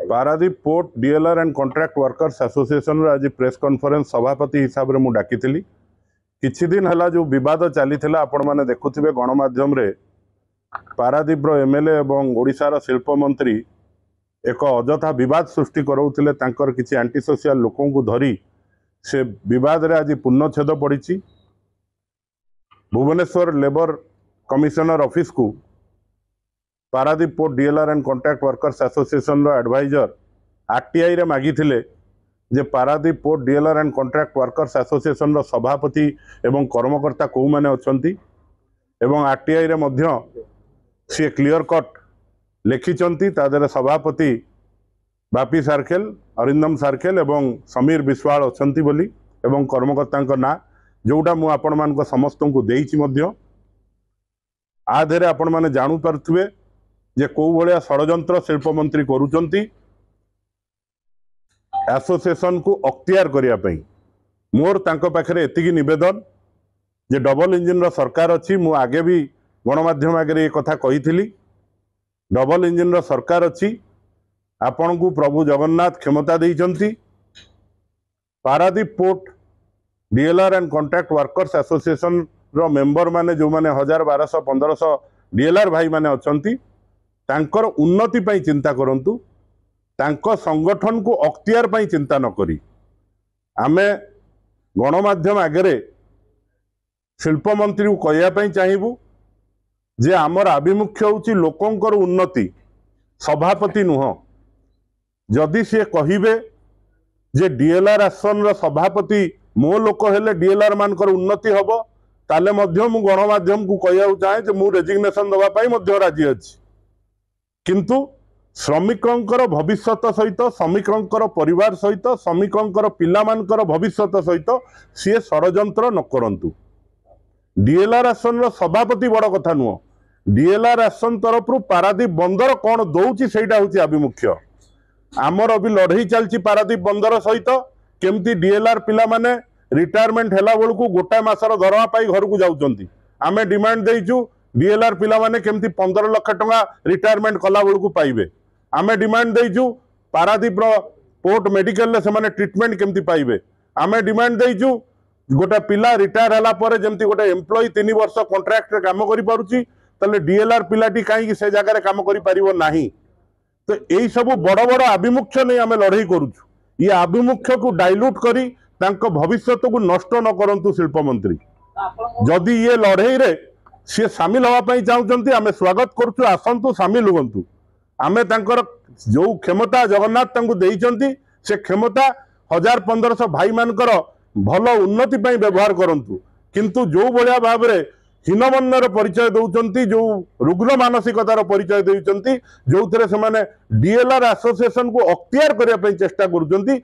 Paradip port DLR and contract workers association आज press conference सभापति हिसाब से मुझे डाकी किछि दिन है जो विवाद चली आपण मैंने देखुवे गणमाध्यम रे पारादीप एमएलए और ओडिशार शिल्प मंत्री एक अजथा विवाद सृष्टि कराउथिले तांकर किछि एंटी सोशल लोकों को धरी से विवाद रे आज पूर्णछेद पड़ी। भुवनेश्वर लेबर कमिशनर ऑफिस को Paradip port DLR and contract workers association रो एडवाइजर आरटीआई रे मागिथिले जे Paradip port DLR and contract workers association रो सभापति एवं कर्मकर्ता को माने अछंती एवं आरटीआई रे मध्य सी क्लियर कट लिखिचंती तादरे सभापति बापी सार्केल अरिंदम सार्केल एवं समीर विश्वाल अछंती बोली एवं कर्मकर्ता ना जोटा मु आपण मान समस्त को देइछि मध्य आधेरे आपण माने जानु पारुथुवे जे को भलिया षडयंत्र शिल्प मंत्री करूचंती एसोसिएशन को अख्तियार करिया पई। मोर तांको पाखरे एतिकी निवेदन जे डबल इंजिन रो सरकार अछि। मु आगे भी गणमाध्यम आगे ये कथा कही डबल इंजिन रो सरकार अछि। आपण को प्रभु जगन्नाथ क्षमता देइचंती। Paradip port DLR and contract workers association रो मेंबर माने जो माने 1000 1200 1500 डीएलआर भाई माने अछंती तांकर उन्नति पई चिंता करंतु तांको संगठन को अख्तियार पई चिंता न करी आमे गणमाध्यम आगे शिल्प मंत्री को कहया पई चाहिबू जे आमर आभिमुख्य होची लोकंकर उन्नति सभापति नुह। जदि सी कहिबे जे डीएलआर आसन रो सभापति मो लोक हेले डीएलआर मानकर उन्नति हबो ताले मध्य मु गणमाध्यम को कहया चाहे जे मु रेजिग्नेशन दवा पई मध्य राजी अछि। किंतु श्रमिकंकर भविष्यत सहित श्रमिकंकर परिवार सहित श्रमिकंकर पिलामानकर भविष्यत सहित सी षडयंत्र न करंतु। डीएलआर आसन रो सभापति बड़ कथा नुह। डीएलआर आसन तरफ पारादीप बंदर कौन दौची सेटा होची आभिमुख्य। आमर अभी लड़ई चलती पारादीप बंदर सहित केमती डीएलआर पिला माने रिटायरमेंट हैला बेलू गोटाए मासर दरमा पाई घर को जाउचंती। आमे डिमांड देइचु डीएलआर पिला माने केमती 15 लाख टंका रिटायरमेंट कला बेलू पाइबे। आमे डिमांड देइचु पारादीप पोर्ट मेडिकल ले से ट्रीटमेंट केमती पाइबे। आमे डिमांड देइचु गोटे पिला रिटायर हैला परे जेमती गोटे एम्प्लॉय 3 वर्ष कॉन्ट्रैक्ट रे काम करि पारुची तले डीएलआर पिलाटी कहीं से जगह काम करि परिबो नाही। तो यही सब बड़ बड़ आभिमुख्य नहीं आम लड़ई करुचु। ये आभिमुख्य को डाइल्यूट करी तांको भविष्य को नष्ट न करंतु शिल्प मंत्री। जदि ये लड़ई रे सी सामिल होगा चाहते आम स्वागत करुचु। आसंतु सामिल हुंतु। आमे तांकर जो क्षमता जगन्नाथ तांको देइचंती से क्षमता 1000 1500 भाई मानकर भल उन्नति पई व्यवहार करंतु। किंतु जो भलिया भाव रे हीनमन्यर परिचय दौरान जो रुग्ण मानसिकतार परिचय देउचंती जो थे से डीएलआर एसोसिएशन को अख्तियार करने चेष्टा करुचंती।